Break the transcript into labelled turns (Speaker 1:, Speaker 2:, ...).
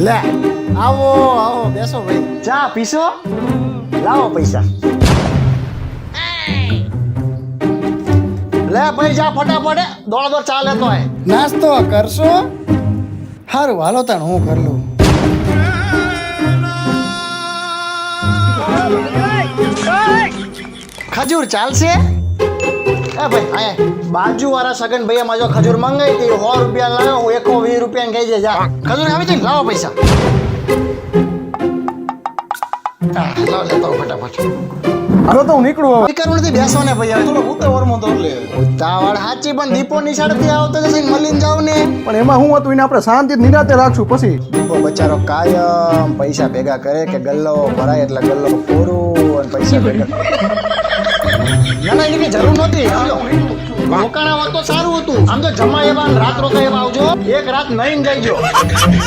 Speaker 1: લે આવો આવો બેસો ભાઈ.
Speaker 2: ચા પીશો? લાવો પૈસા. લે ભાઈ જા ફટાફટ દોડ દોડ ચા લેતો હોય.
Speaker 1: નાસ્તો કરશો? સારું હાલો તાણ હું કરી લઉં.
Speaker 2: ખજૂર ચાલશે? એ ભાઈ આયા બાજુ વાળા સગન ભાઈ જો ખજૂર મંગાઈ હતી 100 રૂપિયા લાવ્યો હું 120 રૂપિયા કહી દે જા. ખજૂર આવી જઈ લાવો પૈસા. લાવ લેતો ફટાફટ.
Speaker 1: હાલો તો હું નીકળું હવે.
Speaker 2: સ્પીકર નથી બેસો ને ભાઈ હવે થોડો ઉતાવળમાં તો લે. ઉતાવળ સાચી પણ દીપો નિશાળથી આવતો જશે મળીને જાવ ને.
Speaker 1: પણ એમાં હું હતું એને આપણે શાંતિ નિરાતે રાખશું પછી.
Speaker 2: દીપો બચારો કાયમ પૈસા ભેગા કરે કે ગલ્લો ભરાય એટલે ગલ્લો પૂરું અને પૈસા ભેગા. ના ના એની કઈ જરૂર નહોતી. રોકાણા હોત તો સારું હતું. આમ તો જમા એવા રાત રોકા એવા આવજો. એક રાત નહીં જઈજો.